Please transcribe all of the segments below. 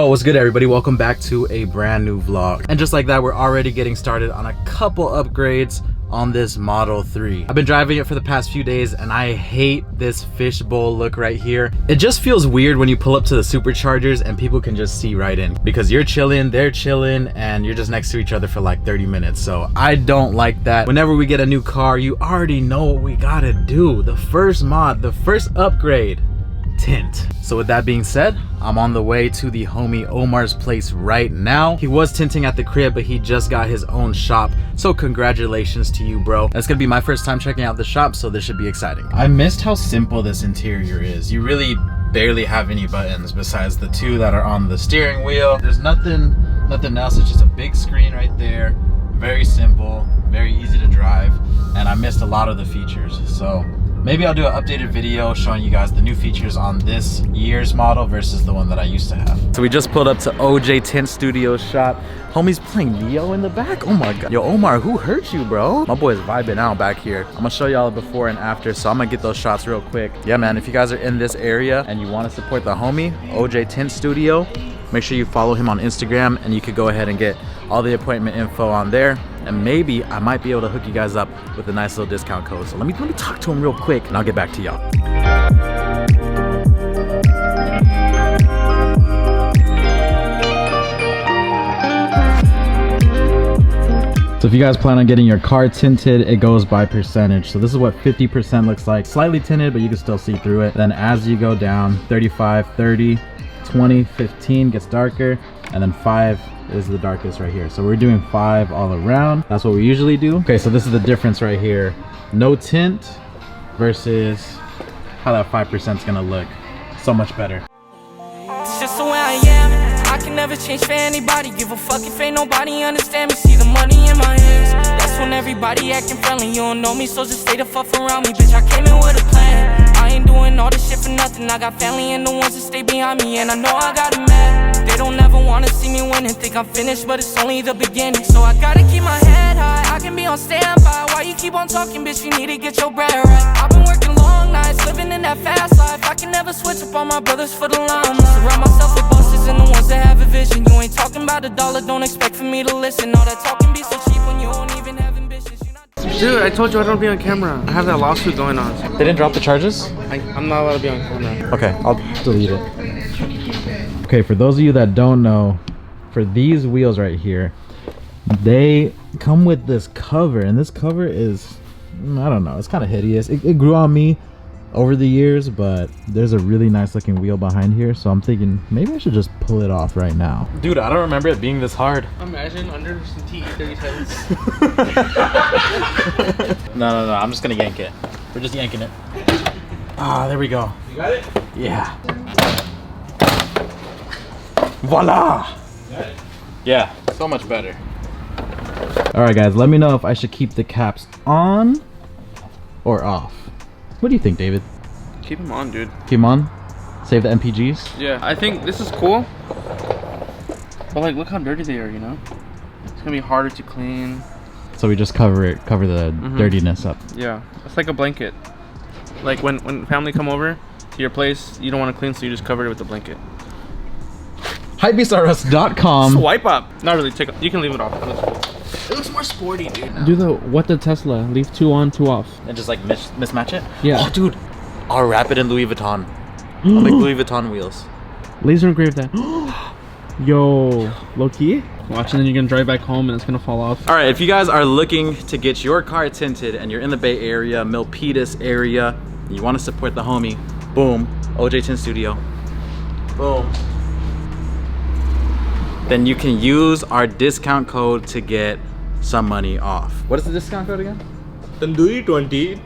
Yo, what's good everybody? Welcome back to a brand new vlog. And just like that, we're already getting started on a couple upgrades on this Model 3. I've been driving it for the past few days and I hate this fishbowl look right here. It just feels weird when you pull up to the superchargers and people can just see right in, because you're chilling, they're chilling, and you're just next to each other for like 30 minutes. So I don't like that. Whenever we get a new car, you already know what we gotta do. The first mod, the first upgrade, tint. So with that being said, I'm on the way to the homie Omar's place right now. He was tinting at the crib, but he just got his own shop. So congratulations to you, bro. That's gonna be my first time checking out the shop, so this should be exciting. I missed how simple this interior is. You really barely have any buttons besides the two that are on the steering wheel. There's nothing else. It's just a big screen right there. Very simple, very easy to drive, and I missed a lot of the features. So maybe I'll do an updated video showing you guys the new features on this year's model versus the one that I used to have. So we just pulled up to OJ Tint Studios shop. Homie's playing Neo in the back. Oh my god. Yo, Omar, who hurt you, bro? My boy's vibing out back here. I'm gonna show y'all before and after, so I'm gonna get those shots real quick. Yeah, man, if you guys are in this area and you want to support the homie, OJ Tint Studio, make sure you follow him on Instagram and you could go ahead and get all the appointment info on there. And maybe I might be able to hook you guys up with a nice little discount code. So let me talk to him real quick and I'll get back to y'all. So if you guys plan on getting your car tinted, it goes by percentage. So this is what 50% looks like. Slightly tinted, but you can still see through it. Then as you go down, 35, 30, 20, 15 gets darker, and then 5 is the darkest right here. So we're doing 5 all around. That's what we usually do. Okay, so this is the difference right here. No tint versus how that 5% is gonna look. So much better. It's just the way I am. I can never change for anybody. Give a fuck if ain't nobody understand me. See the money in my hands. That's when everybody acting friendly. You don't know me, so just stay the fuck around me. Bitch, I came in with a plan. I ain't doing all this shit for nothing. I got family and the ones that stay behind me, and I know I got 'em mad. They don't ever wanna see me win and think I'm finished, but it's only the beginning. So I gotta keep my head high. I can be on standby. Why you keep on talking, bitch? You need to get your bread right. I've been working long nights, living in that fast life. I can never switch up on my brothers for the limelight. Surround myself with bosses and the ones that have a vision. You ain't talking about a dollar, don't expect for me to listen. All that talking be so cheap when you don't even have ambitions. Dude, I told you I don't be on camera. I have that lawsuit going on. They didn't drop the charges? I'm not allowed to be on camera. Okay, I'll delete it. Okay, for those of you that don't know, for these wheels right here, they come with this cover, and this cover is, I don't know, it's kind of hideous. It grew on me over the years, but there's a really nice looking wheel behind here, so I'm thinking maybe I should just pull it off right now. Dude, I don't remember it being this hard. Imagine under some TE37s. No, I'm just gonna yank it. We're just yanking it. Ah, there we go. You got it? Yeah. Voila! Yeah, so much better. Alright guys, let me know if I should keep the caps on or off. What do you think, David? Keep them on, dude. Keep them on? Save the MPGs? Yeah, I think this is cool. But like, look how dirty they are, you know? It's gonna be harder to clean. So we just cover the dirtiness up. Yeah, it's like a blanket. Like when family come over to your place, you don't want to clean, so you just cover it with a blanket. Hypebeastrus.com. Swipe up. Not really. You can leave it off. That's cool. It looks more sporty, dude. Do the Tesla. Leave 2 on, 2 off. And just like mismatch it? Yeah. Oh, dude. I'll wrap it in Louis Vuitton. I'll make Louis Vuitton wheels. Laser engrave that. Yo, low key. Watch, and then you're gonna drive back home and it's gonna fall off. All right, if you guys are looking to get your car tinted and you're in the Bay Area, Milpitas area, and you want to support the homie, boom, OJ Tint Studio. Boom. Then you can use our discount code to get some money off. What is the discount code again? Tandoori 20.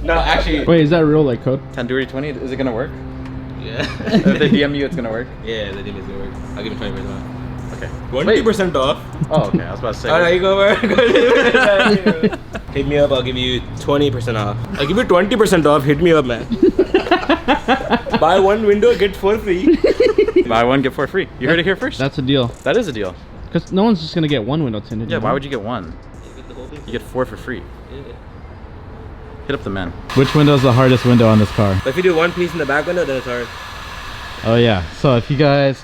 No, actually. Wait, is that real like code? Tandoori 20, is it gonna work? Yeah. If they DM you, it's gonna work? Yeah, the deal is gonna work. I'll give you 20% off. Okay. 20% off. Oh, okay, I was about to say. Alright, you go over. Hit me up, I'll give you 20% off. I'll give you 20% off, hit me up, man. Buy one window, get 4 free. Buy one, get 4 free. You heard it here first? That's a deal. That is a deal. Because no one's just gonna get one window tinted. Yeah, you know? why would you get one? You get the whole thing. You get 4 for free. Yeah. Hit up the men. Which window is the hardest window on this car? But if you do one piece in the back window, then it's hard. Oh yeah, so if you guys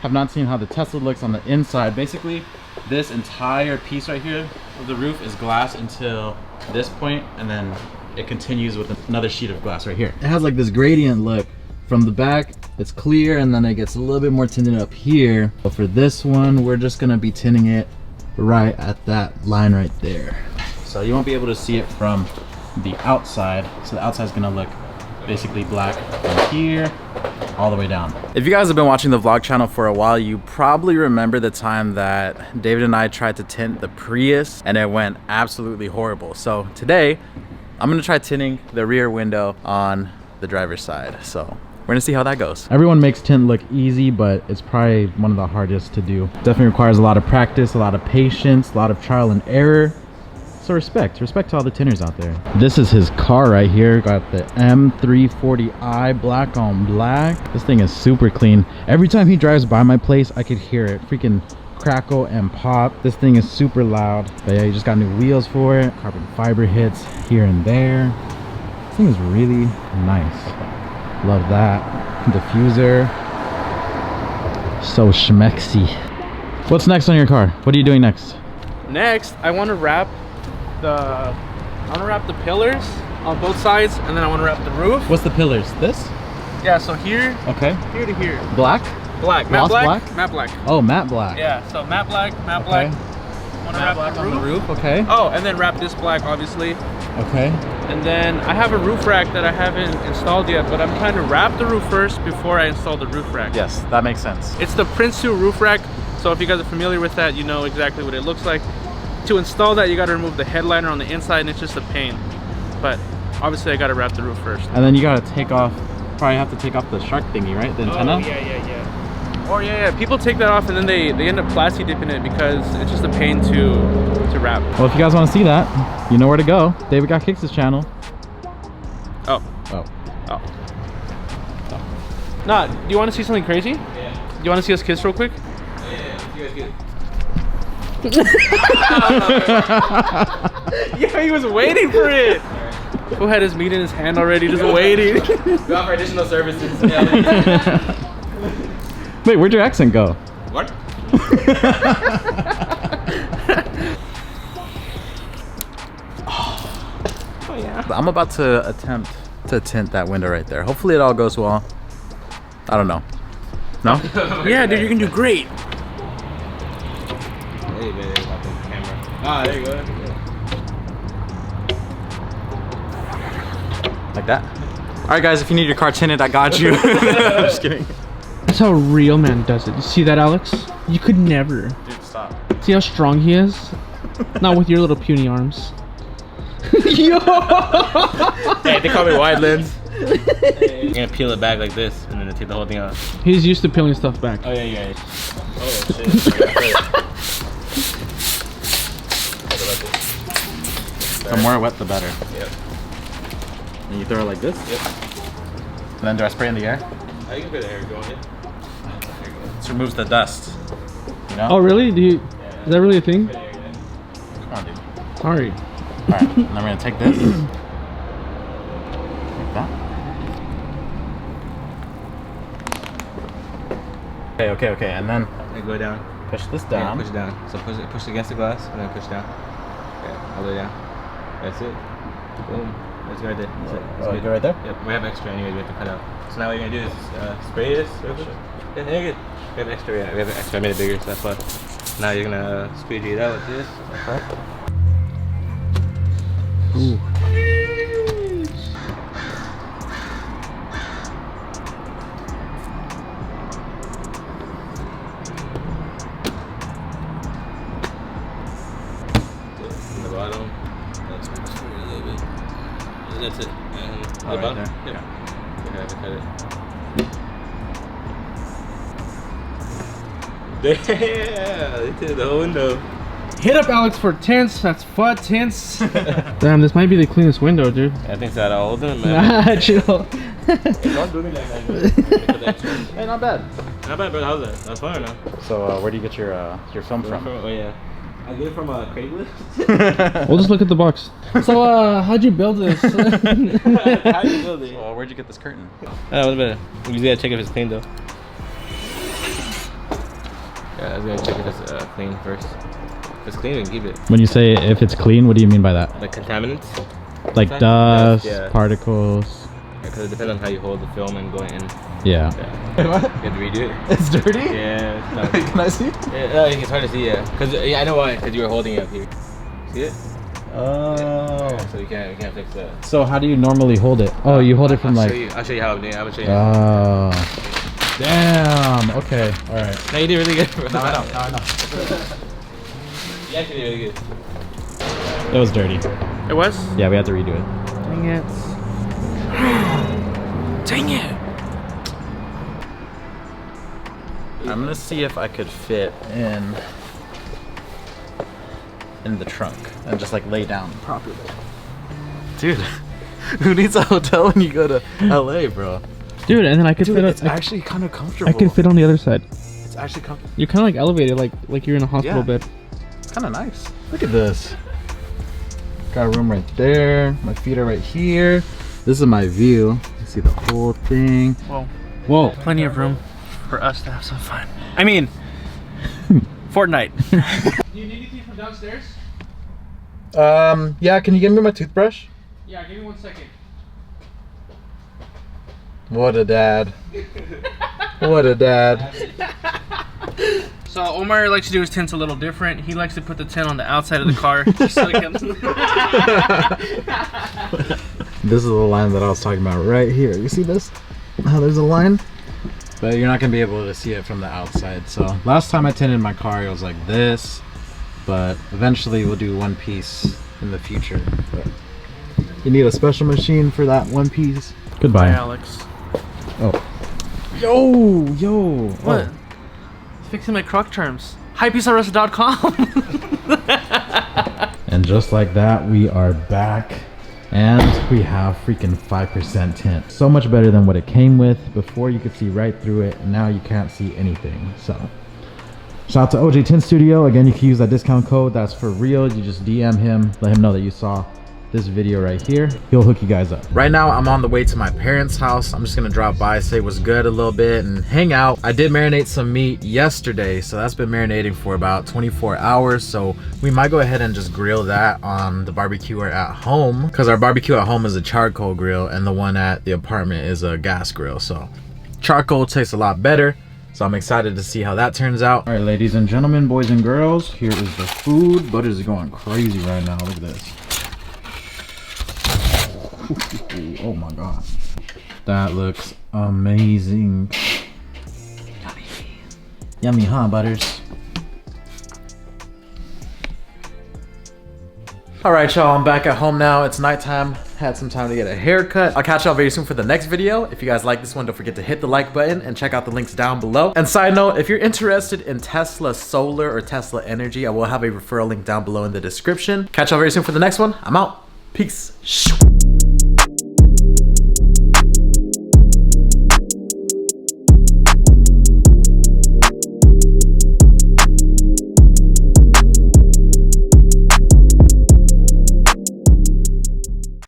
have not seen how the Tesla looks on the inside, basically this entire piece right here of the roof is glass until this point, and then it continues with another sheet of glass right here. It has like this gradient look. From the back, it's clear, and then it gets a little bit more tinted up here. But for this one, we're just gonna be tinting it right at that line right there. So you won't be able to see it from the outside. So the outside is gonna look basically black from here all the way down. If you guys have been watching the vlog channel for a while, you probably remember the time that David and I tried to tint the Prius and it went absolutely horrible. So today I'm gonna try tinting the rear window on the driver's side. So we're gonna see how that goes. Everyone makes tint look easy, but it's probably one of the hardest to do. Definitely requires a lot of practice, a lot of patience, a lot of trial and error. So respect to all the tinters out there. This is his car right here. Got the M340i black on black. This thing is super clean. Every time he drives by my place, I could hear it freaking crackle and pop. This thing is super loud. But yeah, he just got new wheels for it. Carbon fiber hits here and there. This thing is really nice. Love that. Diffuser. So schmexy. What's next on your car? What are you doing next? Next, I want to wrap the pillars on both sides, and then I want to wrap the roof. What's the pillars? This? Yeah, so here, Okay. here to here. Black? Black. Matte Gloss black? black? Matte black. Oh, matte black. Yeah, so matte black, matte Okay. black. Want to Matte wrap black the on roof. the roof. Okay. Oh, and then wrap this black, obviously. Okay. And then I have a roof rack that I haven't installed yet, but I'm trying to wrap the roof first before I install the roof rack. Yes, that makes sense. It's the Prince 2 roof rack, so if you guys are familiar with that, you know exactly what it looks like. To install that, you got to remove the headliner on the inside, and it's just a pain. But obviously, I got to wrap the roof first. And then you gotta take off. Probably have to take off the shark thingy, right? The antenna. Oh, yeah. Or yeah, people take that off and then they end up plasti dipping it because it's just a pain to wrap. Well, if you guys want to see that, you know where to go. David Got Kicks' channel. Oh. Nah, do you want to see something crazy? Yeah. Do you want to see us kiss real quick? Yeah, you guys get Yeah, he was waiting for it. Who had his meat in his hand already, just waiting. We offer additional services. Wait, where'd your accent go? What? Oh yeah. I'm about to attempt to tint that window right there. Hopefully it all goes well. I don't know. No? Yeah, dude, you can do great. Hey, man, there's the camera. Ah, there you go. Like that? Alright guys, if you need your car tinted, I got you. I'm just kidding. That's how a real man does it. You see that, Alex? You could never. Dude, stop. See how strong he is? Not with your little puny arms. Yo! Hey, they call me wide lens. You're gonna peel it back like this, and then take the whole thing out. He's used to peeling stuff back. Oh yeah. Oh shit. The more wet, the better. Yep. And you throw it like this? Yep. And then do I spray in the air? I can put the air going in. This removes the dust. You know? Oh, really? Is that really a thing? Come on, dude. Sorry. Alright, and then we're gonna take this. Like that. Okay, and then And go down. push this Yeah, down. push it down. So push against the glass, and then push down. Yeah, all the way down. That's it. Boom. That's right there. That's it. That's Oh, good. go right there? Yep. We have extra anyway. We have to cut out. So now what you're gonna do is spray this. Real quick. Yeah, there you go. We have extra. Yeah, we have extra. I made it bigger, so that's why. Now you're gonna squeegee it out with this. Okay. Ooh. From the bottom. That's just a little bit. And that's it. And the right bottom. there. Yep. We're gonna have to cut it. Yeah, they did the whole window. Hit up Alex for tints. That's FUT tints. Damn, this might be the cleanest window, dude. I think that all of them, man. Nah, chill. Don't do me like that. Hey, not bad. Not bad, but how's that? That's fine or no? So where do you get your film from? Oh yeah. I get it from a Craigslist. We'll just look at the box. So, how'd you build this? How do you build it? Well, where'd you get this curtain? What's better? We just gotta check if it's clean though. Yeah, I was gonna check if it's clean first. If it's clean, we can keep it. When you say if it's clean, what do you mean by that? Like contaminants? Like Dust, dust, yeah. Particles. Because it depends on how you hold the film and going in. Yeah. What? What? You have to redo it. It's dirty? Yeah. It's not, Can I see? yeah, no, it's hard to see, yeah. Cause I know why. Cause you were holding it up here. See it? Oh. Yeah, so we can't fix that. So how do you normally hold it? Oh, you hold it from I'll like. I'll show you how I'm doing. I'm gonna show you. Oh. Damn. Okay. All right. No, you did really good. Bro. Now I know. Now I know. You actually did really good. It was dirty. It was? Yeah, we had to redo it. Dang it. Dang it. I'm gonna see if I could fit in the trunk and just like lay down properly. Dude, who needs a hotel when you go to LA, bro? Dude, and then I could Dude, fit. it's actually kind of comfortable. I could fit on the other side. It's actually comfortable. You're kind of like elevated, like you're in a hospital Yeah. bed. It's kind of nice. Look at this. Got a room right there. My feet are right here. This is my view. You see the whole thing. Whoa. Whoa. Plenty of room for us to have some fun. I mean, Fortnite. Do you need anything from downstairs? Yeah, can you give me my toothbrush? Yeah, give me 1 second. What a dad. What a dad. So Omar likes to do his tints a little different. He likes to put the tint on the outside of the car. Just so he can... This is the line that I was talking about right here. You see this? Oh, there's a line. But you're not gonna be able to see it from the outside. So last time I tinted my car, it was like this. But eventually we'll do one piece in the future. But you need a special machine for that one piece. Goodbye. Hi, Alex. Oh. Yo. What? Oh. Fixing my croc terms. Hypebeastarrest.com. And just like that, we are back. And we have freaking 5% tint. So much better than what it came with. Before you could see right through it, and now you can't see anything. So shout out to OJ Tint Studio. Again, you can use that discount code. That's for real. You just DM him, let him know that you saw this video right here. He'll hook you guys up. Right now I'm on the way to my parents' house. I'm just gonna drop by, say what's good a little bit and hang out. I did marinate some meat yesterday, so that's been marinating for about 24 hours. So we might go ahead and just grill that on the barbecue at home, because our barbecue at home is a charcoal grill and the one at the apartment is a gas grill. So charcoal tastes a lot better. So I'm excited to see how that turns out. All right, ladies and gentlemen, boys and girls, here is the food. Butter's going crazy right now. Look at this. Oh my god, that looks amazing. Yummy, huh, Butters? All right, y'all, I'm back at home now. It's nighttime. Had some time to get a haircut. I'll catch y'all very soon for the next video. If you guys like this one, don't forget to hit the like button and check out the links down below. And side note, if you're interested in Tesla Solar or Tesla Energy, I will have a referral link down below in the description. Catch y'all very soon for the next one. I'm out. Peace.